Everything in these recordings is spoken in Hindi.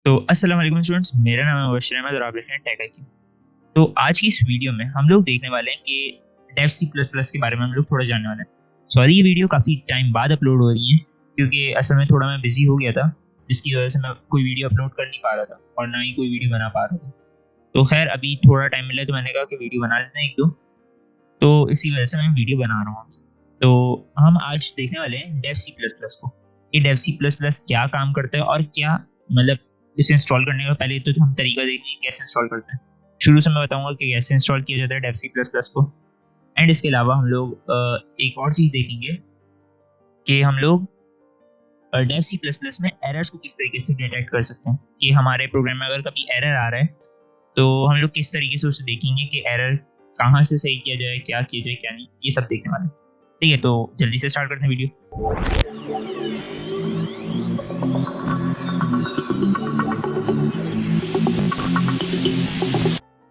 तो अस्सलाम वालेकुम स्टूडेंट्स, मेरा नाम है मुबश्शिर अहमद और आप देख रहे हैं टेक आईक्यू। तो आज की इस वीडियो में हम लोग देखने वाले हैं कि डेव सी प्लस प्लस के बारे में हम लोग थोड़ा जानने वाले हैं। सॉरी, ये वीडियो काफ़ी टाइम बाद अपलोड हो रही है क्योंकि असल में थोड़ा मैं बिजी हो गया था, जिसकी वजह से मैं कोई वीडियो अपलोड कर नहीं पा रहा था और ना ही कोई वीडियो बना पा रहा था। तो खैर अभी थोड़ा टाइम मिला तो मैंने कहा कि वीडियो बना लेते हैं एक दो, तो इसी वजह से मैं वीडियो बना रहा हूँ। तो हम आज देखने वाले हैं डेव सी प्लस प्लस को। ये डेव सी प्लस प्लस क्या काम करता है और क्या मतलब इसे इंस्टॉल करने का पहले तो हम तरीका देखेंगे कैसे इंस्टॉल करते हैं। शुरू से मैं बताऊंगा कि कैसे इंस्टॉल किया जाता है डेव सी प्लस प्लस को। एंड इसके अलावा हम लोग एक और चीज़ देखेंगे कि हम लोग डेव सी प्लस प्लस में एरर्स को किस तरीके से डिटेक्ट कर सकते हैं कि हमारे प्रोग्राम में अगर कभी एरर आ रहा है तो हम लोग किस तरीके से उसे देखेंगे कि एरर कहाँ से सही किया जाए, क्या किया जाए, क्या नहीं, ये सब देखने वाले हैं। ठीक है, तो जल्दी से स्टार्ट करते हैं वीडियो।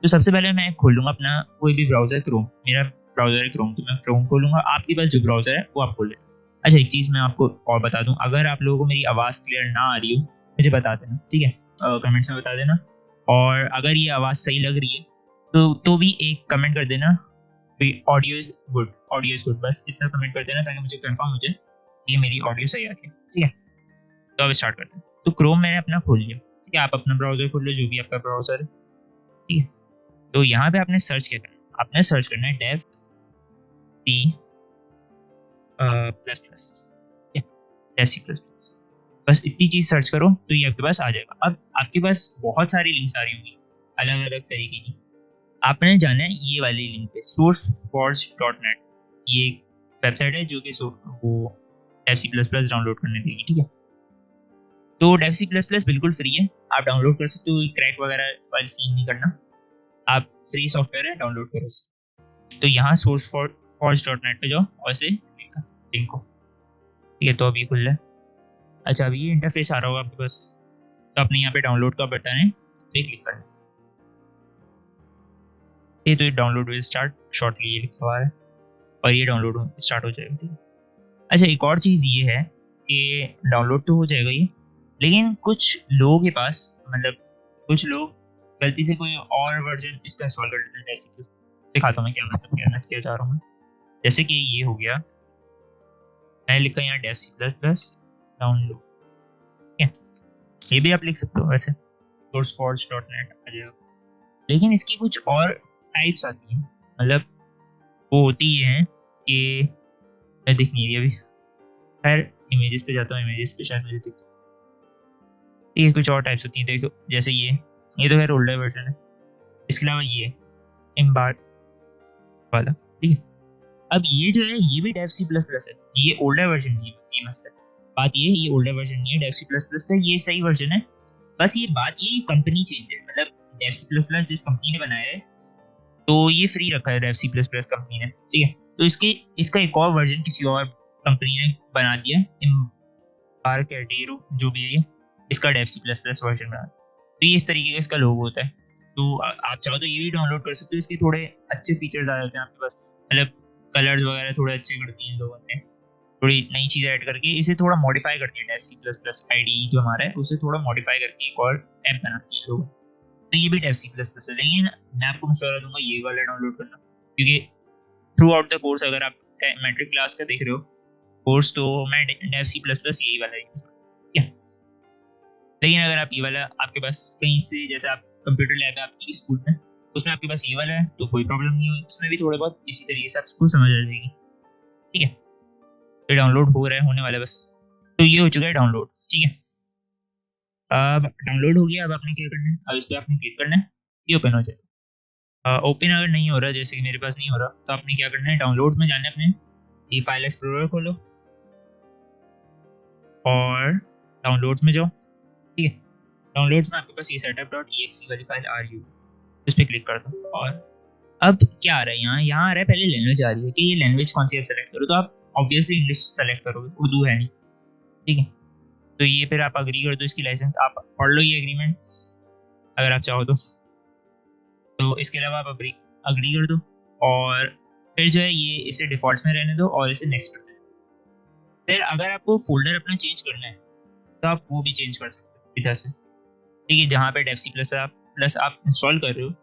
तो सबसे पहले मैं खोल लूंगा अपना कोई भी ब्राउजर, क्रोम। मेरा ब्राउजर है क्रोम, तो मैं क्रोम खोलूंगा। आपके पास जो ब्राउजर है वो आप खोल लें। अच्छा, एक चीज़ मैं आपको और बता दूं, अगर आप लोगों को मेरी आवाज़ क्लियर ना आ रही हो मुझे बता देना, ठीक है? कमेंट्स में बता देना। और अगर ये आवाज़ सही लग रही है तो भी एक कमेंट कर देना, audio is good, audio is good, बस इतना कमेंट कर देना ताकि मुझे कंफर्म हो जाए कि मेरी ऑडियो सही आ रही है। ठीक है, तो अब स्टार्ट करते हैं। तो क्रोम मैंने अपना खोल लिया, ठीक है? आप अपना ब्राउजर खोल लो, जो भी आपका ब्राउजर है। ठीक है, तो यहाँ पे आपने सर्च क्या करना है? आपने सर्च करना है Dev C plus plus, Dev C plus plus. बस इतनी चीज़ सर्च करो तो ये आपके पास आ जाएगा। अब आपके पास बहुत सारी लिंक्स आ रही होंगी अलग अलग तरीके की। आपने जाना है ये वाली लिंक पे, sourceforge.net। ये एक वेबसाइट है जो कि वो Dev C plus plus download करने देगी। ठीक है, तो डेव सी प्लस प्लस बिल्कुल फ्री है, आप डाउनलोड कर सकते हो। क्रैक वगैरह वाली सीन नहीं करना, आप फ्री सॉफ्टवेयर है, डाउनलोड करो इसे। तो यहाँ sourceforge.net पे जाओ और इसे क्लिक कर लिंक को। ठीक है, तो अभी खुल रहा है। अच्छा, अभी ये इंटरफेस आ रहा होगा आपके पास, तो आपने यहाँ पे डाउनलोड का बटन है, इस पे क्लिक करना। ये तो ये डाउनलोड विल स्टार्ट शॉर्टली, ये लिखा हुआ है और ये डाउनलोड स्टार्ट हो जाएगा। ठीक है, अच्छा एक और चीज़ ये है कि डाउनलोड तो हो जाएगा ये, लेकिन कुछ लोगों के पास मतलब कुछ लोग गलती से कोई और वर्जन इसका इंस्टॉल कर लेते हैं। जैसे कि दिखाता हूँ मैं क्या मतलब क्या चाह रहा हूँ मैं। जैसे कि ये हो गया, मैंने लिखा यहाँ Dev C plus plus download. ठीक है, ये भी आप लिख सकते हो वैसे, sourceforge.net आ जाएगा। लेकिन इसकी कुछ और टाइप्स आती हैं, मतलब वो होती हैं कि मैं दिख नहीं रही अभी। खैर इमेजेस पे जाता हूँ, इमेजेस पे शायद मुझे दिख। ये कुछ और टाइप्स होती हैं, देखो जैसे ये तो खैर ओल्डर वर्जन है। इसके अलावा ये एम्बार्क वाला। ठीक है, अब ये जो है ये भी डेव सी प्लस प्लस है, ये ओल्डर वर्जन नहीं है। ये मसला बात ये ओल्डर वर्जन नहीं है डेव सी प्लस प्लस का, ये सही वर्जन है। बस ये बात ये कंपनी चेंज है, मतलब डेव सी प्लस प्लस जिस कंपनी ने बनाया है तो ये फ्री रखा है Dev C plus plus company ने। ठीक है, तो इसका एक और वर्जन किसी और कंपनी ने बना दिया, एम्बार्केडिरो जो भी है ये, इसका Dev C plus plus version बना। तो ये इस तरीके का इसका लोगो होता है। तो आप चाहो तो ये भी डाउनलोड कर सकते हो। इसके थोड़े अच्छे फीचर्स आ जाते हैं आपके पास, मतलब कलर्स वगैरह थोड़े अच्छे करती हैं लोगों ने, थोड़ी नई चीज़ ऐड करके इसे थोड़ा मॉडिफाई करती है। डेव सी प्लस प्लस आई जो हमारा है उसे थोड़ा मॉडिफाई करके एक और ऐप बनाती है लोग। तो ये भी डेव सी प्लस प्लस है, लेकिन मैं आपको मशवरा दूंगा ये वाला डाउनलोड करना, क्योंकि थ्रू आउट द कोर्स अगर आप मैट्रिक क्लास का देख रहे हो कोर्स, तो मैं डेव सी प्लस प्लस यही वाला यूज़ करूँ। लेकिन अगर आप ये वाला आपके पास कहीं से, जैसे आप कंप्यूटर लैब है आपकी स्कूल में, उसमें आपके पास ये वाला है तो कोई प्रॉब्लम नहीं होगी, उसमें भी थोड़ा बहुत इसी तरीके से आपको समझ आ जाएगी। ठीक है, तो डाउनलोड हो रहा है, होने वाला है बस। तो ये हो चुका है डाउनलोड। ठीक है, अब डाउनलोड हो गया। अब आपने क्या करना है, अब इस पर आपने क्लिक करना है, ये ओपन हो जाएगा। ओपन अगर नहीं हो रहा, जैसे कि मेरे पास नहीं हो रहा, तो आपने क्या करना है, डाउनलोड में जाना है अपने, ये फाइल एक्सप्लोरर खोलो और डाउनलोड्स में जाओ। ठीक है, डाउनलोड्स में आपके पास ये setup.exe वाली फाइल आ रही होगी, इस पर क्लिक कर दो। और अब क्या आ रहा है, यहाँ आ रहा है पहले लैंग्वेज आ रही है कि ये लैंग्वेज कौन सी आप सेलेक्ट करो, तो आप ऑब्वियसली इंग्लिश सेलेक्ट करोगे, उर्दू है नहीं। ठीक है, तो ये फिर आप अग्री कर दो, इसकी लाइसेंस आप पढ़ लो ये एग्रीमेंट्स अगर आप चाहो तो इसके अलावा आप अग्री कर दो और फिर जो है ये इसे डिफॉल्ट में रहने दो और इसे नेक्स्ट कर दो। फिर अगर आपको फोल्डर अपना चेंज करना है तो आप वो भी चेंज कर सकते हो इधर से। ठीक है, जहाँ पे डेफ सी प्लस आप इंस्टॉल कर रहे हो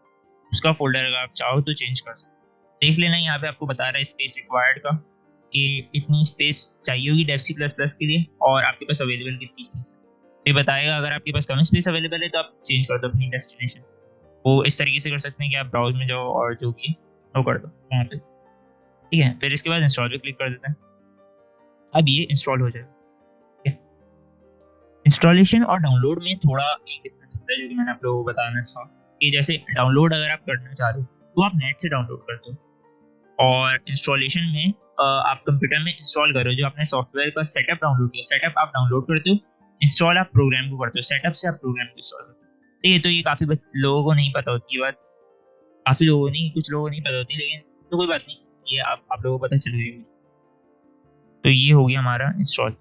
उसका फोल्डर अगर आप चाहो तो चेंज कर सकते हो। देख लेना यहाँ पे आपको बता रहा है स्पेस रिक्वायर्ड का कि इतनी स्पेस चाहिए होगी डेफ सी प्लस प्लस के लिए और आपके पास अवेलेबल कितनी स्पेस है। तो ये बताएगा अगर आपके पास कम स्पेस अवेलेबल है तो आप चेंज कर दो अपनी डेस्टिनेशन। वो इस तरीके से कर सकते हैं कि आप ब्राउज में जाओ और जो भी है वो कर दो वहाँ पे। ठीक है, फिर इसके बाद इंस्टॉल पे क्लिक कर देते हैं। अब ये इंस्टॉल हो जाएगा। इंस्टॉलेशन और डाउनलोड में थोड़ा एक डिफरेंस होता है जो कि मैंने आप लोगों को बताना था कि जैसे डाउनलोड अगर आप करना चाह रहे हो तो आप नेट से डाउनलोड करते हो और इंस्टॉलेशन में आप कंप्यूटर में इंस्टॉल करो जो आपने सॉफ्टवेयर का सेटअप डाउनलोड किया, सेटअप आप डाउनलोड करते हो, इंस्टॉल आप प्रोग्राम को करते हो, सेटअप से आप प्रोग्राम को इंस्टॉल करते हो। ठीक है, तो ये काफ़ी लोगों को नहीं पता होती बात, काफ़ी लोगों को नहीं, कुछ लोगों को नहीं पता होती, लेकिन तो कोई बात नहीं, ये आप लोगों को पता चल गई। तो ये हो गया हमारा इंस्टॉल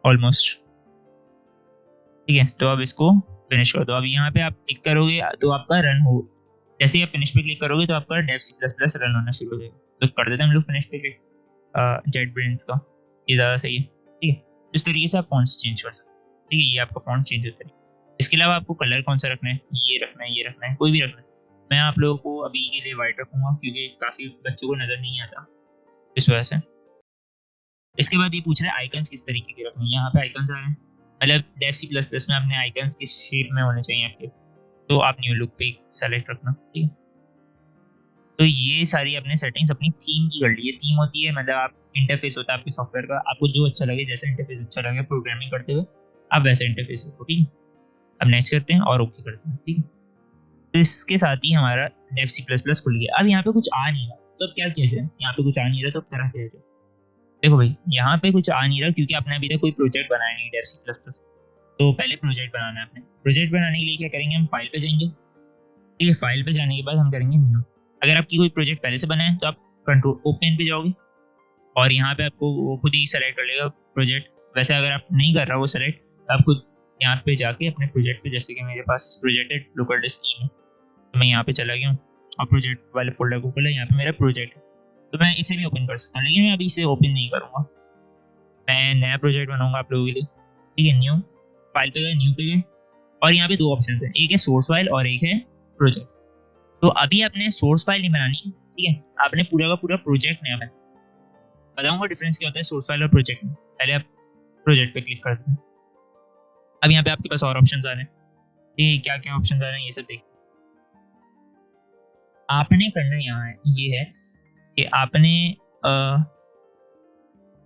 ऑलमोस्ट। ठीक है, तो अब इसको फिनिश कर दो। अब यहाँ पे आप क्लिक करोगे तो आपका रन हो, जैसे ही आप फिनिश पे क्लिक करोगे तो आपका Dev C plus plus run होना शुरू हो जाएगा। तो कर देते हैं हम लोग फिनिश पे क्लिक जेट ब्रेन्स का, ये ज़्यादा सही है। ठीक है, इस तरीके से आप फॉन्ट्स चेंज कर सकते हैं। ठीक है, ये आपका फॉन्ट चेंज होता है। इसके अलावा आपको कलर कौन सा रखना है, ये रखना है, ये रखना है, कोई भी रखना है। मैं आप लोगों को अभी के लिए वाइट रखूँगा क्योंकि काफ़ी बच्चों को नज़र नहीं आता इस वजह से। इसके बाद ये पूछ रहा है आइकन्स किस तरीके के रखने हैं। यहाँ पे आइकन्स आ रहे हैं, मतलब डेफ सी प्लस प्लस में अपने आइकन्स किस शेप में होने चाहिए आपके, तो आप न्यू लुक पे सेलेक्ट रखना। ठीक है, तो ये सारी अपने सेटिंग्स अपनी थीम की कर ली। ये थीम होती है मतलब आप इंटरफेस होता है आपके सॉफ्टवेयर का, आपको जो अच्छा लगे, जैसा इंटरफेस अच्छा लगे प्रोग्रामिंग करते हुए आप वैसा इंटरफेस रखो। ठीक है, अब नेक्स्ट करते हैं और ओके करते हैं। ठीक है, तो इसके साथ ही हमारा डेफ सी प्लस प्लस खुल गया। अब यहाँ पे कुछ आ नहीं रहा तो अब क्या किया जाए, यहाँ पे कुछ आ नहीं रहा तो अब क्या किया जाए। देखो भाई, यहाँ पे कुछ आ नहीं रहा क्योंकि आपने अभी तक कोई प्रोजेक्ट बनाया नहीं डेफ सी प्लस प्लस। तो पहले प्रोजेक्ट बनाना है आपने। प्रोजेक्ट बनाने के लिए क्या करेंगे, हम फाइल पे जाएंगे। ठीक है, फाइल पे जाने के बाद हम करेंगे न्यू। अगर आपकी कोई प्रोजेक्ट पहले से बना है तो आप कंट्रोल ओपन पे जाओगे और यहाँ पे आपको वो खुद ही सेलेक्ट कर लेगा प्रोजेक्ट। वैसे अगर आप नहीं कर रहा वो सेलेक्ट, तो आप खुद यहाँ पे जाके अपने प्रोजेक्ट पे, जैसे कि मेरे पास प्रोजेक्ट है लोकल डिस्क में, तो मैं यहाँ पे चला गया हूँ और प्रोजेक्ट वाले फोल्डर को खोला। यहाँ पे मेरा प्रोजेक्ट है तो मैं इसे भी ओपन कर सकता हूँ, लेकिन मैं अभी इसे ओपन नहीं करूँगा। मैं नया प्रोजेक्ट बनाऊंगा आप लोगों के लिए। ठीक है, न्यू फाइल पे गए, न्यू पे गए और यहाँ पे दो ऑप्शन है, एक है सोर्स फाइल और एक है प्रोजेक्ट। तो अभी आपने सोर्स फाइल नहीं बनानी। ठीक है, आपने पूरा का पूरा प्रोजेक्ट नया बनाना। बताऊंगा डिफरेंस क्या होता है सोर्स फाइल और प्रोजेक्ट में। पहले आप प्रोजेक्ट पे क्लिक कर देते हैं। अब यहाँ पे आपके पास और ऑप्शन आ रहे हैं। ठीक है, क्या क्या ऑप्शन आ रहे हैं ये सब देखिए। आपने करना यहाँ है ये है कि आपने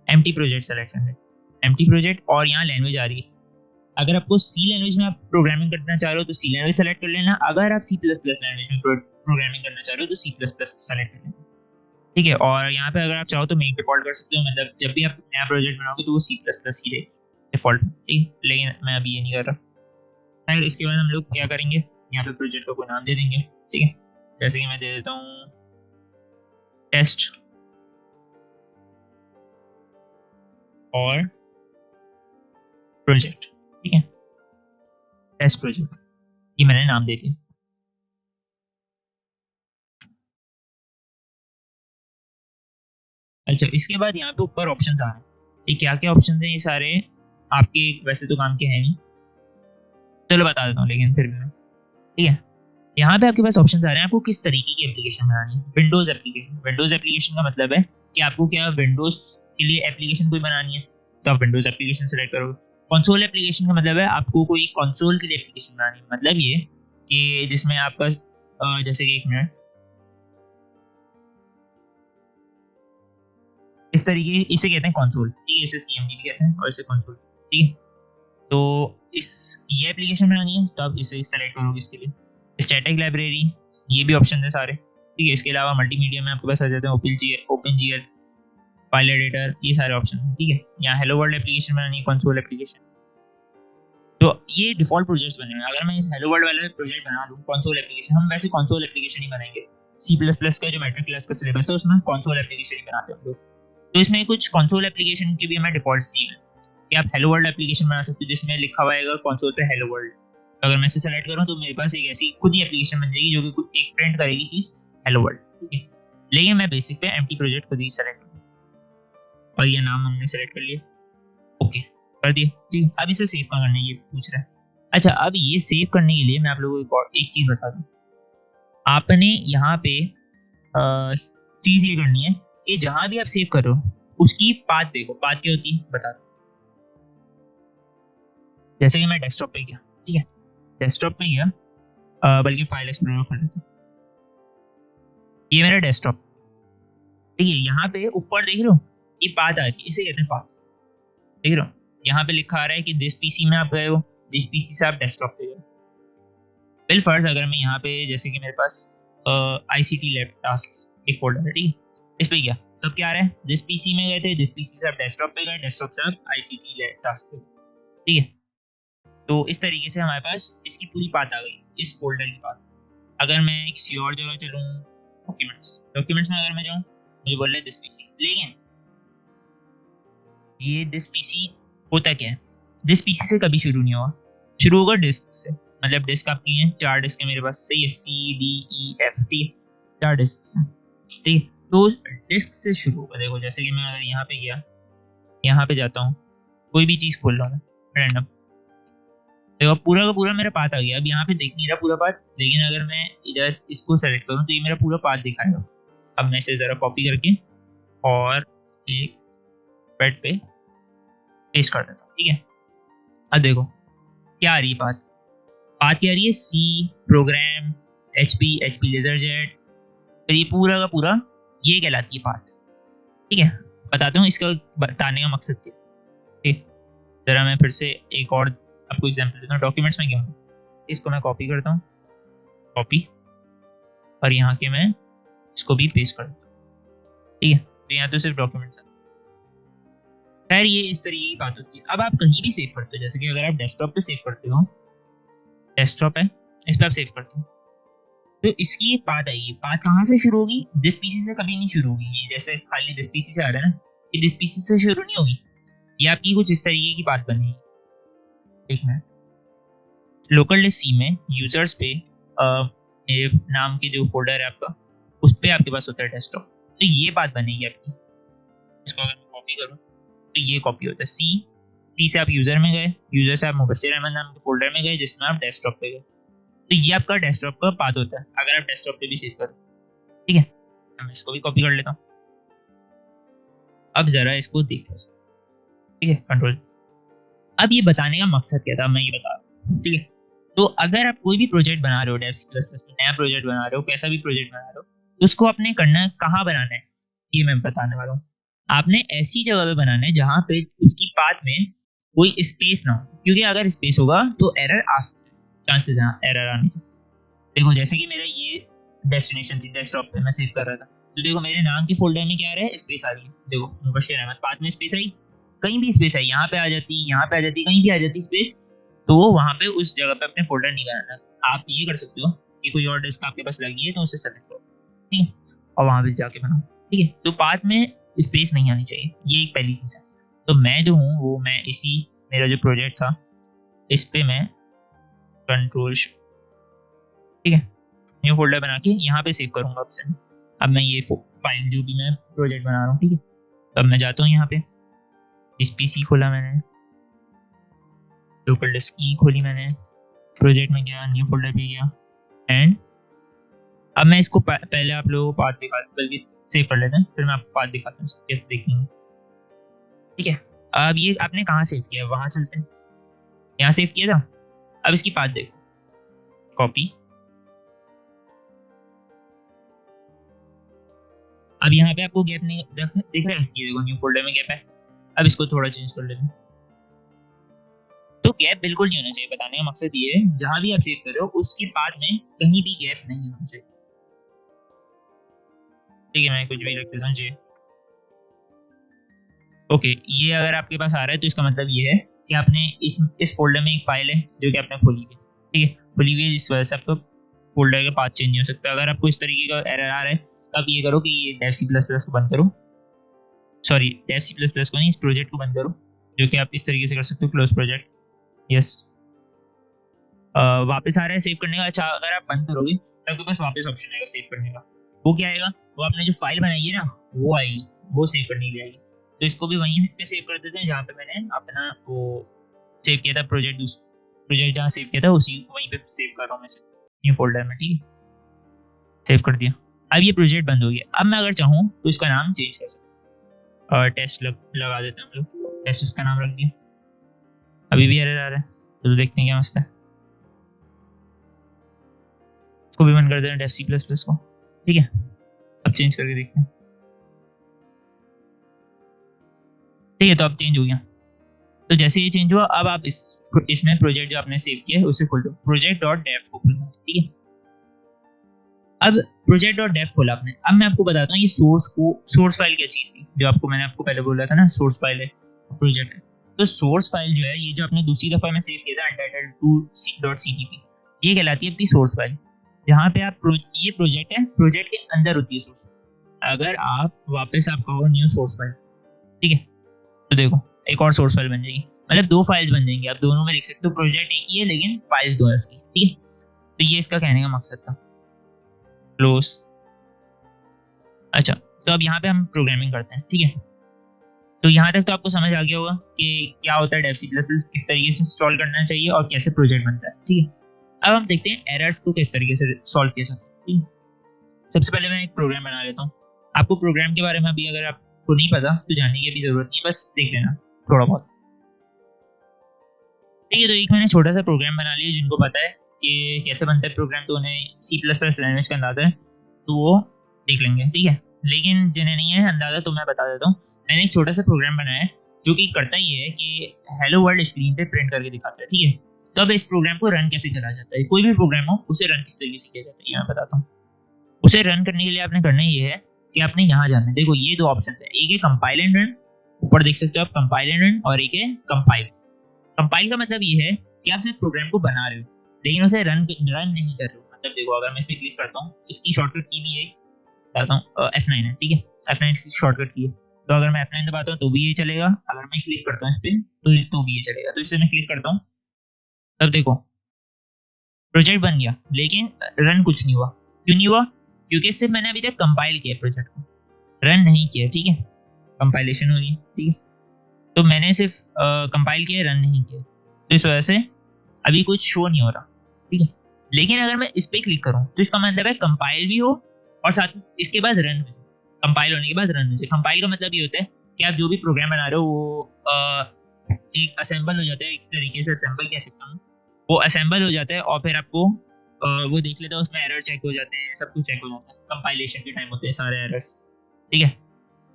एम्प्टी प्रोजेक्ट सेलेक्ट करना है, एम्प्टी प्रोजेक्ट, और यहाँ लैंग्वेज आ रही है। अगर आपको सी लैंग्वेज में आप प्रोग्रामिंग करना चाह रहे हो तो सी लैंग्वेज सेलेक्ट कर लेना। अगर आप सी प्लस प्लस लैंग्वेज में प्रोग्रामिंग करना चाह रहे हो तो सी प्लस प्लस सेलेक्ट कर लेना। ठीक है, और यहाँ पे अगर आप चाहो तो मेक डिफॉल्ट कर सकते हो, मतलब जब भी आप नया प्रोजेक्ट बनाओगे तो वो सी प्लस प्लस ही रहेगी डिफॉल्ट। ठीक, लेकिन मैं अभी ये नहीं कर रहा। फिर इसके बाद हम लोग क्या करेंगे, यहाँ पे प्रोजेक्ट को कोई नाम दे देंगे। ठीक है, जैसे कि मैं दे देता हूँ टेस्ट और प्रोजेक्ट। ठीक है, टेस्ट प्रोजेक्ट, ये मैंने नाम दे दिया। अच्छा, इसके बाद यहाँ पे ऊपर ऑप्शंस आ रहे हैं। ये क्या क्या ऑप्शंस हैं, ये सारे आपके वैसे तो काम के हैं नहीं, चलो बता देता हूँ लेकिन फिर भी मैं। ठीक है, यहाँ पे आपके पास ऑप्शंस आ रहे हैं आपको किस तरीके की एप्लीकेशन बनानी है। Windows application. विंडोज एप्लीकेशन का मतलब है कि आपको क्या विंडोज के लिए एप्लीकेशन कोई बनानी है तो आप विंडोज एप्लीकेशन सेलेक्ट करोगे। कंसोल एप्लीकेशन का मतलब है आपको कोई कंसोल के लिए एप्लीकेशन बनानी है, मतलब ये कि जिसमें आपका जैसे कि एक मिनट, इस तरीके, इसे कहते हैं कंसोल। ठीक है, इसे सीएमडी भी कहते हैं और इसे कंसोल। ठीक है, तो इस ये एप्लीकेशन बनानी है तो आप इसे सेलेक्ट करोगे। इसके लिए स्टैटिक लाइब्रेरी, ये भी ऑप्शन है सारे। ठीक है, इसके अलावा मल्टीमीडिया में आपके पास आ जाते हैं ओपन जीएल, फाइल एडिटर, ये सारे ऑप्शन हैं। ठीक है, यहाँ हेलो वर्ल्ड एप्लीकेशन बनानी है, कंसोल एप्लीकेशन। तो ये डिफॉल्ट प्रोजेक्ट्स बने हैं। अगर मैं इस हेलो वर्ल्ड वाला प्रोजेक्ट बना दूँ कंसोल एप्लीकेशन, हम वैसे कंसोल एप्लीकेशन ही बनाएंगे। सी प्लस प्लस का जो मैट्रिक क्लास का सिलेबस है उसमें कंसोल एप्लीकेशन ही बनाते हैं हम लोग। तो इसमें कुछ कंसोल एप्लीकेशन की भी हमें डिफॉल्ट्स दी है कि आप हेलो वर्ल्ड एप्लीकेशन बना सकते हो जिसमें लिखा हुआ है कंसोल पे हेलो वर्ल्ड। अगर मैं इसे सेलेक्ट करूँ तो मेरे पास एक ऐसी खुद ही एप्लीकेशन बन जाएगी जो कि खुद एक प्रिंट करेगी चीज हेलो वर्ल्ड। ठीक है, लेकिन मैं बेसिक पे एम्प्टी प्रोजेक्ट खुद ही सेलेक्ट करूँ और ये नाम हमने सेलेक्ट कर लिया, ओके कर दिया। ठीक है, अब इसे सेव का करना है ये पूछ रहा है। अच्छा, अब ये सेव करने के लिए मैं आप लोगों को एक चीज़ बता दूँ। आपने यहाँ पे चीज़ ये करनी है कि जहाँ भी आप सेव कर रहे हो उसकी पाथ देखो। पाथ क्या होती है बता दो। जैसे कि मैं डेस्कटॉप पे गया, ठीक है, डेस्कटॉप पे गया, बल्कि फाइल एक्सप्लोरर कर लेते हैं। ये मेरा डेस्कटॉप, ठीक है। यहाँ पे ऊपर देख रहे हो ये पाथ आ रही है, इसे कहते हैं पाथ। देख रहे हो यहाँ पे लिखा आ रहा है कि दिस पीसी में आप गए हो, दिस पीसी से आप डेस्कटॉप पे गए। बिल फर्ज अगर मैं यहाँ पे जैसे कि मेरे पास आईसीटी लैब टास्क एक फोल्डर है, ठीक है, इस पे गया तब क्या आ रहा है, दिस पीसी में गए थे, दिस पीसी से आप डेस्कटॉप पे गए, डेस्कटॉप से आप आईसीटी लैब टास्क पे गए, ठीक है। तो इस तरीके से हमारे पास इसकी पूरी बात आ गई, इस फोल्डर की बात। अगर मैं किसी और जगह चलूँ, डॉक्यूमेंट्स, डॉक्यूमेंट्स में अगर मैं जाऊँ, मुझे बोल रहे दिस पीसी, लेकिन ये दिस पीसी होता क्या है, दिस पीसी से कभी शुरू नहीं होगा, शुरू होगा डिस्क से। मतलब डिस्क आपकी है, 4 डिस्क है मेरे पास, सही है, CDEF, ठीक है, 4 डिस्क है, ठीक है। तो डिस्क से शुरू होगा। देखो जैसे कि मैं अगर यहाँ पे गया, यहाँ पे जाता हूँ, कोई भी चीज़ खोल रहा हूँ रैंडम, देखो पूरा का पूरा मेरा पाथ आ गया। अब यहाँ पे दिख नहीं रहा पूरा पाथ, लेकिन अगर मैं इधर इसको सेलेक्ट करूँ तो ये मेरा पूरा पाथ दिखाएगा। अब मैं इसे ज़रा कॉपी करके और एक पैड पे पेस्ट कर देता हूँ, ठीक है। अब देखो क्या आ रही है पाथ, पाथ क्या आ रही है, C program HP laser jet, तो ये पूरा का पूरा ये कहलाती है पाथ, ठीक है। बताता हूँ इसका बताने का मकसद क्या है, ठीक। जरा मैं फिर से एक और आपको एग्जांपल देता हूँ। डॉक्यूमेंट्स में क्या हूँ, इसको मैं कॉपी करता हूँ, कॉपी, और यहाँ के मैं इसको भी पेस्ट कर देता हूँ, ठीक है। तो यहाँ तो सिर्फ डॉक्यूमेंट्स है। खैर ये इस तरीके की बात होती है। अब आप कहीं भी सेव करते हो, जैसे कि अगर आप डेस्कटॉप पे सेव करते हो, डेस्कटॉप है, इस पर आप सेव करते हो, तो इसकी एक बात आएगी। बात कहाँ से शुरू होगी, दिस पीसी से कभी नहीं शुरू होगी। ये जैसे खाली दिस पीसी से आ रहा है ना, ये दिस पीसी से शुरू नहीं होगी, ये आपकी कुछ इस तरीके की बात बनेगी। एक मिनट, लोकल डिस्क सी में यूजर्स पे नाम के जो फोल्डर है आपका, उस पर आपके पास होता है डेस्कटॉप, तो ये बात बनेगी आपकी। इसको अगर मैं कॉपी करूँ तो ये कॉपी होता है, सी से आप यूजर में गए, यूजर से आप मुबस्सिर अहमद नाम के फोल्डर में गए जिसमें आप डेस्कटॉप पे गए, तो ये आपका डेस्कटॉप का पाथ होता है अगर आप डेस्कटॉप पे भी सेव करो, ठीक है। मैं इसको भी कॉपी कर लेता हूँ। अब जरा इसको देख लो, ठीक है, कंट्रोल। अब ये बताने का मकसद क्या था, मैं ये बता रहा हूँ, ठीक है। तो अगर आप कोई भी प्रोजेक्ट बना रहे हो डेव सी प्लस प्लस में, नया प्रोजेक्ट बना रहे हो, कैसा भी प्रोजेक्ट बना रहे हो, तो उसको आपने करना है, कहाँ बनाना है, ये मैं बताने वाला हूँ। आपने ऐसी जगह पे बनाना है जहाँ पे उसकी पाथ में कोई स्पेस ना हो, क्योंकि अगर स्पेस होगा तो एरर आ सकते हैं, चांसेस हैं एरर आने के। देखो जैसे कि मेरा ये डेस्टिनेशन थी, डेस्कटॉप पे मैं सेव कर रहा था, तो देखो मेरे नाम के फोल्डर में क्या आ रहा है, स्पेस आ रही है। देखो मुबश्शिर अहमद, पाथ में स्पेस आई, कहीं भी स्पेस आई, यहाँ पे आ जाती, यहाँ पे आ जाती, कहीं भी आ जाती स्पेस, तो वहाँ पे उस जगह पे अपने फोल्डर नहीं बनाना। आप ये कर सकते हो कि कोई और डिस्क आपके पास लगी है तो उसे सेलेक्ट करो, ठीक है, और वहाँ पे जाके बनाओ, ठीक है। तो पाथ में स्पेस नहीं आनी चाहिए, ये एक पहली चीज़ है। तो मैं जो हूँ वो मैं इसी, मेरा जो प्रोजेक्ट था इस पे मैं कंट्रोल, ठीक है, न्यू फोल्डर बना के यहाँ पे सेव करूँगा ऑप्शन। अब मैं ये फाइल जो भी मैं प्रोजेक्ट बना रहा हूँ, ठीक है, तब मैं जाता हूँ यहाँ पे, इस पीसी खोला मैंने, लोकल डिस्क ई खोली मैंने, प्रोजेक्ट में गया, न्यू फोल्डर पे गया, एंड अब मैं इसको पहले आप लोगों को पाथ दिखा, बल्कि सेव कर लेते हैं, फिर मैं आपको पाथ दिखाता हूँ कैसे देखेंगे, ठीक है। अब ये आपने कहाँ सेव किया है, वहाँ चलते हैं, यहाँ सेव किया था। अब इसकी पाथ देखो, कॉपी, अब यहाँ पे आपको गैप नहीं दिख रहा है, ये देखो न्यू फोल्डर में गैप है। अब इसको थोड़ा चेंज कर लेते हैं, तो गैप बिल्कुल नहीं होना चाहिए। बताने का मकसद ये है जहां भी आप सेव कर रहे हो उसके पाथ में कहीं भी गैप नहीं होना चाहिए, ठीक है। मैं कुछ भी रख देता हूँ जी, ओके। ये अगर आपके पास आ रहा है तो इसका मतलब ये है कि आपने इस फोल्डर में एक फाइल है जो कि आपने खोली है, ठीक है, खोली हुई है, जिस वजह से आपको फोल्डर का पाथ चेंज नहीं हो सकता। अगर आपको इस तरीके का एरर आ रहा है तो आप ये करो कि ये डेव सी प्लस प्लस को बंद करो, sorry Dev C plus plus को नहीं, इस प्रोजेक्ट को बंद करो, जो कि आप इस तरीके से कर सकते हो, क्लोज प्रोजेक्ट, यस। वापस आ रहा है सेव करने का। अच्छा अगर आप बंद करोगे तो आपके पास वापस ऑप्शन आएगा सेव करने का, वो क्या आएगा, वो आपने जो फाइल बनाई है ना वो आएगी, वो सेव करने के लिए आएगी। तो इसको भी वहीं पे सेव कर देते हैं जहाँ पे मैंने अपना वो सेव किया था प्रोजेक्ट दूसरा, प्रोजेक्ट जहाँ सेव किया था उसी वहीं पे सेव कर रहा हूँ मैं, न्यू फोल्डर में, ठीक है, सेव कर दिया। अब ये प्रोजेक्ट बंद हो गया। अब मैं अगर चाहूँ तो इसका नाम चेंज कर सकता हूँ, टेस्ट लगा देते हैं हम लोग, टेस्ट इसका नाम रख दिया। अभी भी एरर आ रहा है, तो देखते हैं क्या मसला है। इसको भी बंद कर देना, डेफ सी प्लस प्लस को, ठीक है। अब चेंज करके देखते हैं, ठीक है, तो अब चेंज हो गया। तो जैसे ये चेंज हुआ, अब आप इसमें प्रोजेक्ट जो आपने सेव किया है उसे खोल दो, प्रोजेक्ट डॉट डेफ को खोलना, ठीक है। अब प्रोजेक्ट डॉट डेफ खोला आपने। अब मैं आपको बताता हूँ ये सोर्स फाइल क्या चीज थी, जो मैंने आपको पहले बोला था ना, सोर्स फाइल है प्रोजेक्ट है। तो सोर्स फाइल जो है, ये जो आपने दूसरी दफा में सेव किया था untitled2.cpp, ये कहलाती है आपकी सोर्स फाइल, जहाँ पे आप ये प्रोजेक्ट है, प्रोजेक्ट के अंदर होती है सोर्स। अगर आप वापस आप कहो न्यू सोर्स फाइल, ठीक है, तो देखो एक और सोर्स फाइल बन जाएगी, मतलब दो फाइल्स बन जाएंगी। आप दोनों में लिख सकते हो, प्रोजेक्ट एक ही है लेकिन फाइल्स दो है उसकी, ठीक है। तो ये इसका कहने का मकसद था, क्लोज। अच्छा, तो अब यहाँ पे हम प्रोग्रामिंग करते हैं, ठीक है। तो यहाँ तक तो आपको समझ आ गया होगा कि क्या होता है डेफ सी प्लस प्लस, किस तरीके से इंस्टॉल करना चाहिए और कैसे प्रोजेक्ट बनता है, ठीक है। अब हम देखते हैं एरर्स को किस तरीके से सॉल्व किया जाता है, ठीक है। सबसे पहले मैं एक प्रोग्राम बना लेता हूँ। आपको प्रोग्राम के बारे में अभी अगर आपको नहीं पता तो जानने की भी जरूरत नहीं है, बस देख लेना थोड़ा बहुत, ठीक है। तो एक मैंने छोटा सा प्रोग्राम बना लिया, जिनको पता है कि कैसे बनता है प्रोग्राम, तो उन्हें सी प्लस प्लस लैंग्वेज का अंदाजा है, तो वो देख लेंगे, ठीक है। लेकिन जिन्हें नहीं है अंदाजा तो मैं बता देता हूँ। मैंने एक छोटा सा प्रोग्राम बनाया है जो कि करता ये है कि हेलो वर्ल्ड स्क्रीन पे प्रिंट करके दिखाता है, ठीक है। तो अब इस प्रोग्राम को रन कैसे करा जाता है, कोई भी प्रोग्राम हो उसे रन किस तरीके से किया जाता है ये मैं बताता हूँ। उसे रन करने के लिए आपने करना ये है कि आपने यहाँ जाना है, देखो ये दो ऑप्शन है, एक है कंपाइल एंड रन, ऊपर देख सकते हो आप कंपाइल एंड रन, और एक है कंपाइल। कंपाइल का मतलब ये है कि आप सिर्फ प्रोग्राम को बना रहे हो लेकिन उसे रन नहीं कर रहे हो। मतलब देखो अगर मैं इस पर क्लिक करता हूँ, इसकी शॉर्टकट की भी यही बताता हूँ, F9 है, ठीक है, F9 इसकी शॉर्टकट की है। तो अगर मैं F9 दबाता हूँ तो भी ये चलेगा, अगर मैं क्लिक करता हूँ इस पर तो भी ये चलेगा। तो इससे मैं क्लिक करता हूँ, तब देखो प्रोजेक्ट बन गया लेकिन रन कुछ नहीं हुआ। क्यों नहीं हुआ? क्योंकि सिर्फ मैंने अभी तक कंपाइल किया प्रोजेक्ट को, रन नहीं किया, ठीक है। कंपाइलेशन हो गई, ठीक है, तो मैंने सिर्फ कंपाइल किया, रन नहीं किया, तो इस वजह से अभी कुछ शो नहीं हो रहा, ठीक है। लेकिन अगर मैं इस पर क्लिक करूँ तो इसका मतलब है कंपाइल भी हो और साथ में इसके बाद रन भी हो, कंपाइल होने के बाद रन हो जाए। कंपाइल का मतलब ये होता है कि आप जो भी प्रोग्राम बना रहे हो वो एक असेंबल हो जाता है, एक तरीके से असेंबल कह सकता हूँ, वो असेंबल हो जाता है और फिर आपको वो देख लेता है, उसमें एरर चेक हो जाते हैं, सब कुछ चेक हो जाता है, कंपाइलेशन के टाइम होते हैं सारे एरर्स, ठीक है।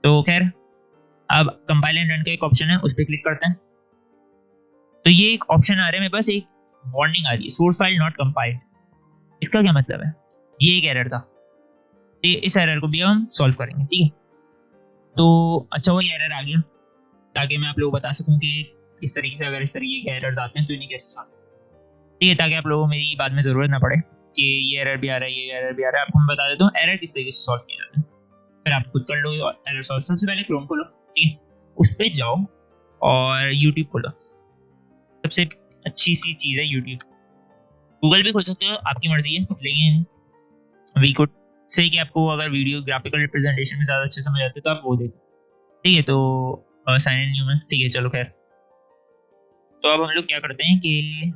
तो खैर अब कंपाइल एंड रन का एक ऑप्शन है, उस पर क्लिक करते हैं। तो ये एक ऑप्शन आ रहा है मेरे पास, एक वार्निंग आ रही है, सोर्स फाइल नॉट कंपाइल्ड। इसका क्या मतलब है? ये एक एरर था, इस एरर को भी हम सॉल्व करेंगे, ठीक है। तो अच्छा वो एरर आ गया, ताकि मैं आप लोगों को बता सकूं कि किस तरीके से अगर इस तरीके के एरर्स आते हैं तो इन्हें कैसे सॉल्व, ठीक है, ताकि आप लोगों को मेरी बाद में जरूरत ना पड़े कि ये एरर भी आ रहा है, ये एरर भी आ रहा है। आपको मैं बता देता हूँ एरर किस तरीके से सॉल्व किया जाता है, फिर आप खुद कर लो एरर सॉल्व। सबसे पहले क्रोम खोलो, ठीक है, उस पर जाओ और यूट्यूब खोलो। सबसे अच्छी सी चीज़ है यूट्यूब, गूगल भी खोल सकते हो, आपकी मर्जी है, लेकिन वी कुड से कि आपको अगर वीडियो ग्राफिकल रिप्रेजेंटेशन में ज़्यादा अच्छे समझ आते तो आप वो देखो, ठीक है। तो साइन इन न्यू में, ठीक है, चलो खैर। तो अब हम लोग क्या करते हैं कि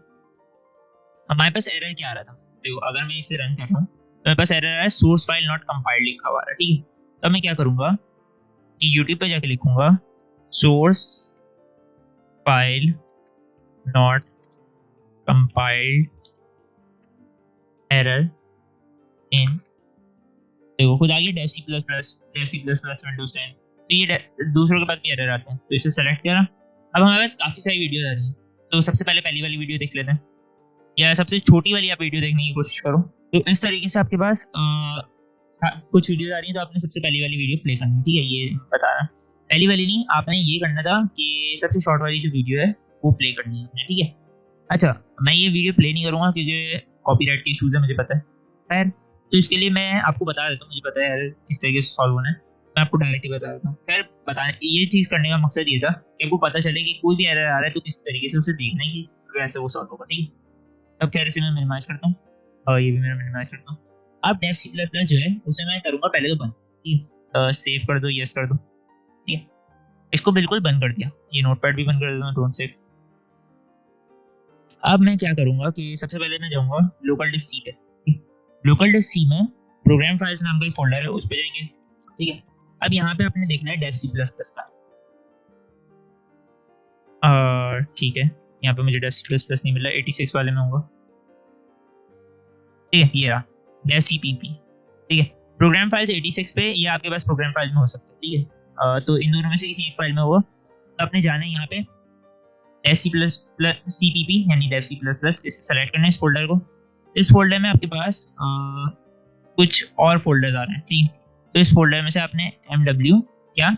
हमारे पास एरर क्या आ रहा था, देखो अगर मैं इसे रन कर रहा हूँ तो मेरे पास एरर आ रहा है, सोर्स फाइल नॉट कंपाइल्ड लिखा हुआ है, ठीक है। तो मैं क्या करूँगा कि यूट्यूब पे जाके लिखूंगा source file not compiled error in, देखो खुद आ गया Dev C plus plus Windows 10। तो ये दूसरों के पास भी एरर आते हैं, तो इसे सेलेक्ट करा। अब हमारे पास काफ़ी सारी वीडियो आ रही है, तो सबसे पहले पहली वाली वीडियो देख लेते हैं, या सबसे छोटी वाली आप वीडियो देखने की कोशिश करो। तो इस तरीके से आपके पास कुछ वीडियो आ रही है, तो आपने सबसे पहली वाली वीडियो प्ले करनी है, ठीक है। ये बता रहा, पहली वाली नहीं, आपने ये करना था कि सबसे शॉर्ट वाली जो वीडियो है वो प्ले करनी है आपने, ठीक है। अच्छा, मैं ये वीडियो प्ले नहीं करूँगा क्योंकि कॉपीराइट के इशूज़ है, मुझे पता है, खैर। तो इसके लिए मैं आपको बता देता हूँ, मुझे पता है यार किस तरीके से सॉल्व होना है, मैं आपको डायरेक्टली बता देता हूँ। खैर बताने ये चीज़ करने का मकसद ये था कि आपको पता चले कि कोई भी एरर आ रहा है तो किस तरीके से उसे देखना है कि कैसे वो सॉल्व होगा, ठीक है। अब खैर इसे मैं मिनिमाइज करता हूँ और ये भी मैं मिनिमाइज करता हूँ। अब डेफ सी प्लस प्लस जो है उसे मैं करूँगा पहले तो बंद, ठीक है, सेव कर दो, यस कर दो, ठीक है। इसको बिल्कुल बंद कर दिया, ये नोटपैड भी बंद कर देता हूँ, डोंट सेव। अब मैं क्या करूंगा कि सबसे पहले मैं जाऊंगा लोकल डिस्क सी पे। लोकल डिस्क सी में प्रोग्राम फाइल्स नाम का एक फोल्डर है, उस पे जाएंगे। ठीक है, अब यहाँ पे आपने देखना है डेव सी प्लस प्लस का। ठीक है, यहाँ पे मुझे डेव सी प्लस प्लस नहीं मिला, 86 वाले में होगा। ठीक है, ये रहा डेव सी पी पी। ठीक है, प्रोग्राम फाइल्स 86 पे या आपके पास प्रोग्राम फाइल में हो सकते हैं। ठीक है, तो इन दोनों में से किसी एक फाइल में होगा, तो आपने जाना है यहाँ पे Dev C plus plus C P P यानी डेव सी प्लस प्लस, इसे सेलेक्ट करना है इस फोल्डर को। इस फोल्डर में आपके पास कुछ और फोल्डर्स आ रहे हैं। ठीक है, तो इस फोल्डर में से आपने MW क्या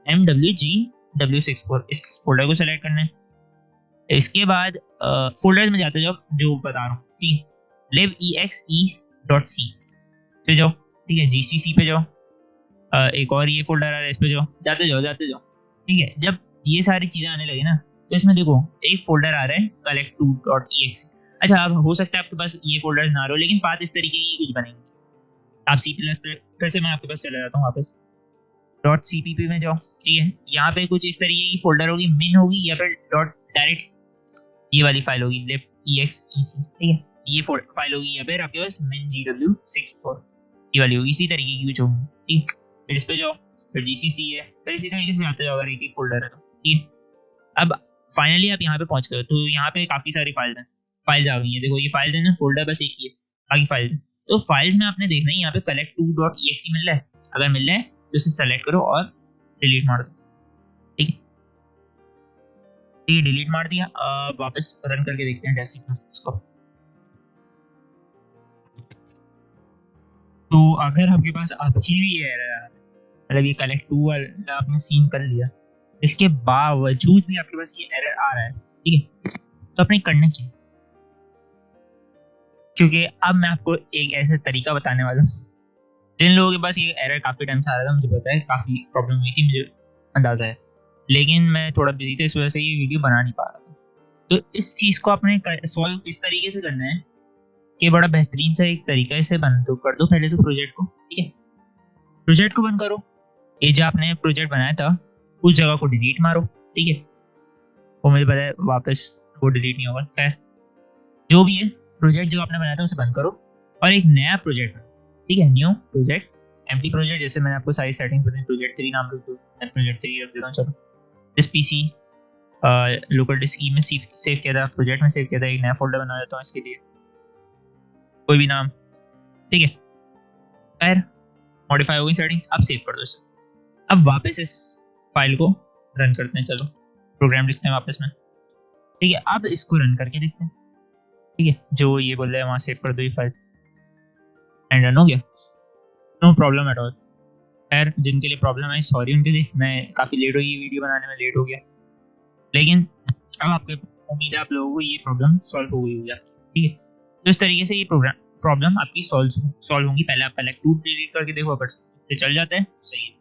MWG W64 इस फोल्डर को सेलेक्ट करना है। इसके बाद फोल्डर्स में जाते जाओ जो बता रहा हूँ। ठीक है, livexe.c पे जाओ। ठीक है, GCC पे जाओ। एक और ये फोल्डर आ रहा है, इस पे जाओ, जाते जाओ जाते जाओ। ठीक है, जब ये सारी चीजें आने लगी ना, तो इसमें देखो एक फोल्डर आ रहा है collect2.exe। अच्छा, अब हो सकता है आपके पास ये फोल्डर ना रहो, लेकिन बात इस तरीके की कुछ बनेंगे। आप सी प्लस फिर से मैं आपके पास चला जाता हूँ वापस, .cpp में जाओ। ठीक है, यहाँ पे कुछ इस तरीके की फोल्डर होगी, मिन होगी या फिर डॉट डायरेक्ट ये वाली फाइल होगी libexe। ठीक है, ये फाइल होगी या फिर आपके पास min.gw64 ये वाली होगी, इसी तरीके की कुछ होगी। ठीक, फिर इस पे जाओ, फिर GCC है, फिर इसी तरीके से जाते जाओ अगर एक एक फोल्डर है तो। ठीक है, अब फाइनली आप यहाँ पे पहुंच गए, तो यहाँ पे काफी सारी फाइल्स आ गई हैं। देखो ये फाइल्स है ना, फोल्डर बस एक ही है, बाकी फाइल्स हैं। तो फाइल्स में आपने देखना है यहाँ पे collect2.exe मिल रहा है, अगर मिल रहा है तो इसे सेलेक्ट करो और डिलीट मार दो। ठीक है, ये डिलीट मार दिया। वापस रन करके देखते हैं डेव सी प्लस प्लस को। तो अगर आपके पास अभी भी एरर, मतलब ये collect2 वाला आपने सीन कर लिया, इसके बावजूद भी आपके पास ये एरर आ रहा है, ठीक है, तो आपने करना चाहिए। क्योंकि अब मैं आपको एक ऐसा तरीका बताने वाला हूँ, जिन लोगों के पास ये एरर काफ़ी टाइम से आ रहा था, मुझे पता है काफ़ी प्रॉब्लम हुई थी, मुझे अंदाज़ा है, लेकिन मैं थोड़ा बिजी था, इस वजह से ये वीडियो बना नहीं पा रहा था। तो इस चीज़ को आपने सॉल्व इस तरीके से करना है कि बड़ा बेहतरीन सा एक तरीका, इसे बंद तो कर दो पहले तो प्रोजेक्ट को। ठीक है, प्रोजेक्ट को बंद करो, ये जो आपने प्रोजेक्ट बनाया था उस जगह को डिलीट मारो। ठीक है, वो मुझे पता है वापस वो डिलीट नहीं होगा, खैर जो भी है, प्रोजेक्ट जो आपने बनाया था उसे बंद करो और एक नया प्रोजेक्ट बनाओ। ठीक है, न्यू प्रोजेक्ट, एम्प्टी प्रोजेक्ट, जैसे मैंने आपको सारी सेटिंग्स बताई, प्रोजेक्ट 3 नाम रख दो, मैं प्रोजेक्ट 3 रख देता हूँ। चलो, दिस पीसी लोकल डिस्क ई में सेव किया था, प्रोजेक्ट में सेव किया था, एक नया फोल्डर बना देता हूँ इसके लिए, कोई भी नाम। ठीक है, खैर मॉडिफाई हो गई सेटिंग्स, अब सेव कर दो इसे। अब वापस इस फाइल को रन करते हैं, चलो प्रोग्राम लिखते हैं वापस में। ठीक है, अब इसको रन करके देखते हैं। ठीक है, जो ये बोल रहा है वहाँ सेव कर दो ये फाइल, एंड रन हो गया, नो प्रॉब्लम एट ऑल। खैर जिनके लिए प्रॉब्लम आई सॉरी उनके लिए, मैं काफ़ी लेट हो गई वीडियो बनाने में, लेट हो गया, लेकिन अब आपके उम्मीद है आप लोगों को ये प्रॉब्लम सॉल्व हो गई होगी आपकी। ठीक है, तो इस तरीके से ये प्रॉब्लम आपकी सॉल्व होंगी। पहले आप collect2 डिलीट करके देखो, अगर चल जाता है सही है,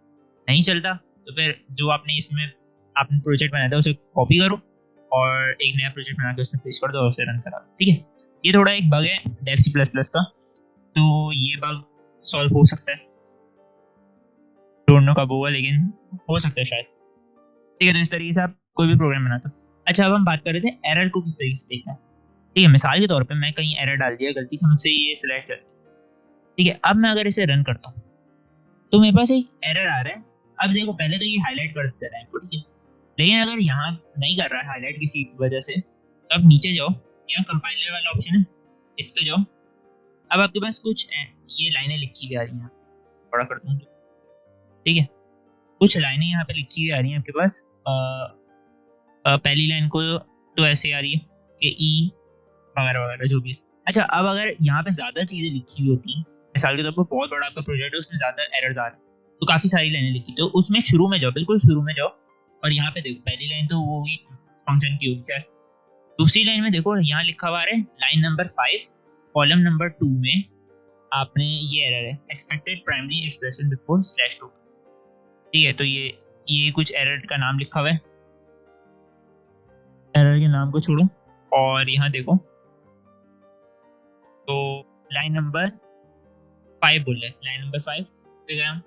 नहीं चलता तो फिर जो आपने इसमें आपने प्रोजेक्ट बनाया था उसे कॉपी करो और एक नया प्रोजेक्ट बना के उसमें पेस्ट कर दो और उसे रन करा दो। ठीक है, ये थोड़ा एक बग है डेव सी प्लस प्लस का, तो ये बग सॉल्व हो सकता है, डोंट नो कब होगा लेकिन हो सकता है शायद। ठीक है, तो इस तरीके से आप कोई भी प्रोग्राम बनाते हो। अच्छा, अब हम बात कर रहे थे एरर को किस तरीके से देखना है। ठीक है, मिसाल के तौर पे मैं कहीं एरर डाल दिया गलती से, मुझसे ये स्लैश कर, ठीक है, अब मैं अगर इसे रन करता हूँ तो मेरे पास एक एरर आ रहा है। अब देखो पहले तो ये हाईलाइट कर देता है इनको, ठीक है, लेकिन अगर यहाँ नहीं कर रहा है हाईलाइट किसी वजह से, तो अब नीचे जाओ, यहाँ कंपाइलर वाला ऑप्शन है, इस पे जाओ। अब आपके पास कुछ ये लाइनें लिखी हुई आ रही हैं, बड़ा करता हूँ। ठीक है, कुछ लाइनें यहाँ पे लिखी हुई आ रही हैं आपके पास। पहली लाइन को तो ऐसे आ रही है कि ई वगैरह वगैरह जो भी है। अच्छा, अब अगर यहाँ पे ज़्यादा चीज़ें लिखी हुई होती हैं, मिसाल के तौर पर बहुत बड़ा आपका प्रोजेक्ट है, उसमें ज़्यादा एरर्स आ रहे हैं, तो काफ़ी सारी लाइनें लिखी, तो उसमें शुरू में जाओ, बिल्कुल शुरू में जाओ और यहाँ पे देखो पहली लाइन तो वो होगी फंक्शन की होगी। खैर दूसरी लाइन में देखो यहाँ लिखा हुआ है लाइन नंबर 5 कॉलम नंबर 2 में आपने ये एरर है, expected primary expression before slash to. ठीक है, तो ये कुछ एरर का नाम लिखा हुआ है, एरर के नाम को छोड़ो और यहाँ देखो, तो लाइन नंबर 5 बोल रहे हैं, लाइन नंबर 5 पे गया,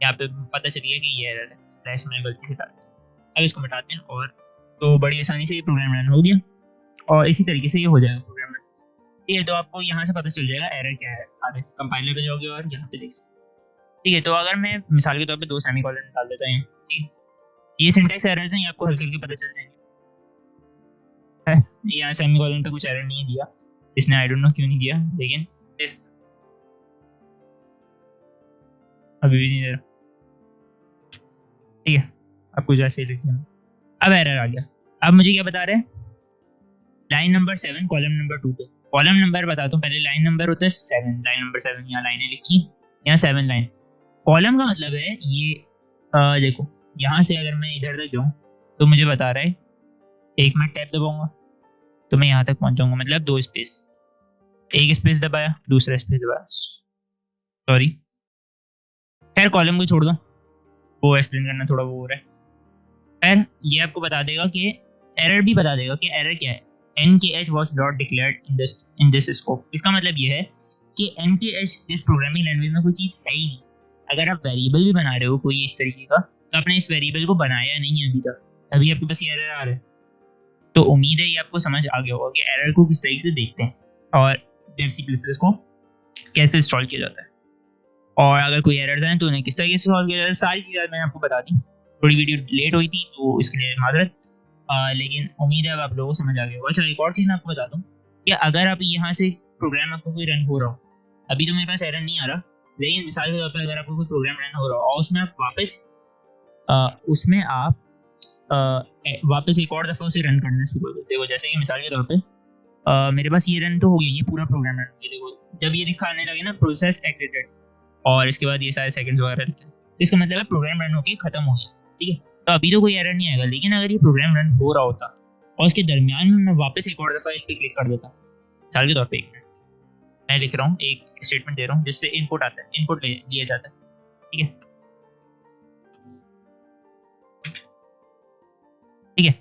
यहाँ पे पता चल गया कि ये एरर है, स्लैश मैंने गलती से डाल दिया। अब इसको मिटाते हैं और तो बड़ी आसानी से ये प्रोग्राम रन हो गया। और इसी तरीके से ये हो जाएगा प्रोग्राम रन। ठीक है, तो आपको यहाँ से पता चल जाएगा एरर क्या है। आप कंपाइलर पे जाओगे और यहाँ पे देख सकते। ठीक है, तो अगर मैं मिसाल के तौर पे 2 सेमीकोलन डाल देता हूँ, ठीक है, ये सिंटैक्स एरर्स हैं, ये आपको हल्के हल्के पता चल जाएंगे। यहाँ सेमीकोलन पे कुछ एरर नहीं दिया इसने, आई डोंट नो क्यों नहीं दिया, लेकिन अभी भी नहीं दे रहा। ठीक है, अब कुछ ऐसे ही लिख दिया। अब एरर आ गया। अब मुझे क्या बता रहे हैं, लाइन नंबर 7 कॉलम नंबर 2 पे। कॉलम नंबर बताता हूँ पहले, लाइन नंबर होता है 7, लाइन नंबर 7, यहाँ लाइनें लिखी, यहाँ 7 लाइन। कॉलम का मतलब है ये देखो यहाँ से अगर मैं इधर तक जाऊँ तो मुझे बता रहा है, एक मैं टैब दबाऊंगा तो मैं यहाँ तक पहुंच जाऊंगा, मतलब 2 स्पेस, एक स्पेस दबाया दूसरा स्पेस दबाया, सॉरी। खैर कॉलम को छोड़ दो, वो एक्सप्लेन करना थोड़ा वो हो रहा है। खैर ये आपको बता देगा कि एरर भी बता देगा कि एरर क्या है। NKH was not declared in this scope। इसका मतलब ये है कि NKH इस प्रोग्रामिंग लैंग्वेज में कोई चीज़ है ही नहीं। अगर आप वेरिएबल भी बना रहे हो कोई इस तरीके का, तो आपने इस वेरिएबल को बनाया नहीं है अभी तक, अभी आपके पास ये एरर आ रहा है। तो उम्मीद है ये आपको समझ आ गया होगा कि एरर को किस तरीके से देखते हैं और डेव C++ को कैसे इंस्टॉल किया जाता है, और अगर कोई एरर्स आए तो उन्हें किस तरीके से सॉल्व किया जाता है। सारी चीज़ें मैंने आपको बता दी। थोड़ी वीडियो लेट हुई थी तो इसके लिए माजरत, लेकिन उम्मीद है अब आप लोगों को समझ आ गया होगा। अच्छा, एक और चीज़ मैं आपको बता दूँ कि अगर आप यहाँ से प्रोग्राम आपको कोई रन हो रहा हो, अभी तो मेरे पास एरर नहीं आ रहा, लेकिन मिसाल के तौर पर अगर आपको कोई प्रोग्राम रन हो रहा हो और उसमें आप वापस एक और दफ़ा उसे रन करना शुरू कर दो। देखो जैसे कि मिसाल के तौर पे मेरे पास ये रन तो हो गया, ये पूरा प्रोग्राम रन हो गया। देखो जब ये दिखाने लगे ना प्रोसेस एग्जिटेड, और इसके बाद ये सारे सेकंड्स वगैरह लिखे, तो इसका मतलब है प्रोग्राम रन होके खत्म हो गया। ठीक है, तो अभी तो कोई एरर नहीं आएगा, लेकिन अगर ये प्रोग्राम रन हो रहा होता और उसके दरमियान में मैं वापस एक और दफ़ा इस पर क्लिक कर देता, मिसाल के तौर पर 1 मिनट मैं लिख रहा हूँ, एक स्टेटमेंट दे रहा हूँ जिससे इनपुट आता है, इनपुट लिया जाता है। ठीक है, ठीक है,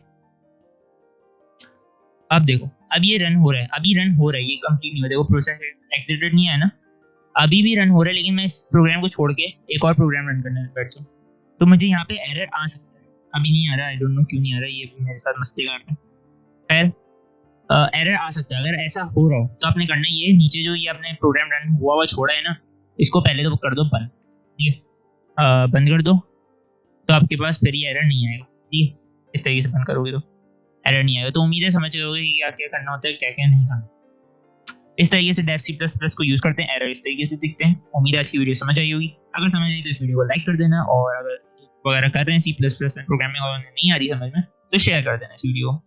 अब देखो अब ये रन हो रहा है, अभी रन हो रहा है, ये कंप्लीट नहीं हुआ। देखो प्रोसेस एग्जिटेड नहीं है ना, अभी भी रन हो रहा है, लेकिन मैं इस प्रोग्राम को छोड़ के एक और प्रोग्राम रन करने बैठ जाऊँ तो मुझे यहाँ पे एरर आ सकता है। अभी नहीं आ रहा, आई डोंट नो क्यों नहीं आ रहा, ये मेरे साथ मस्ती कर रहा है। खैर एरर आ सकता है। अगर ऐसा हो रहा हो तो आपने करना ये, नीचे जो ये आपने प्रोग्राम रन हुआ हुआ छोड़ा है ना, इसको पहले तो कर दो बंद। ठीक है, बंद कर दो तो आपके पास फिर ये एरर नहीं आएगा। ठीक है, इस तरीके से बंद करोगे तो एरर नहीं आएगा। तो उम्मीद है समझ गए होगे कि क्या क्या करना होता है, क्या क्या नहीं करना। इस तरीके से डेव C++ को यूज़ करते हैं, एरर इस तरीके से दिखते हैं। उम्मीद है अच्छी वीडियो समझ आई होगी। अगर समझ आई तो इस वीडियो को लाइक कर देना, और अगर वगैरह कर रहे हैं C++ में प्रोग्रामिंग और नहीं आ रही समझ में तो शेयर कर देना इस वीडियो को।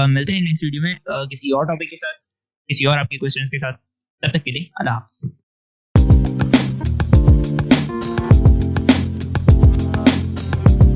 मिलते हैं नेक्स्ट वीडियो में किसी और टॉपिक के साथ, किसी और आपके क्वेश्चंस के साथ। तब तक के लिए अल्लाह हाफ़िज़।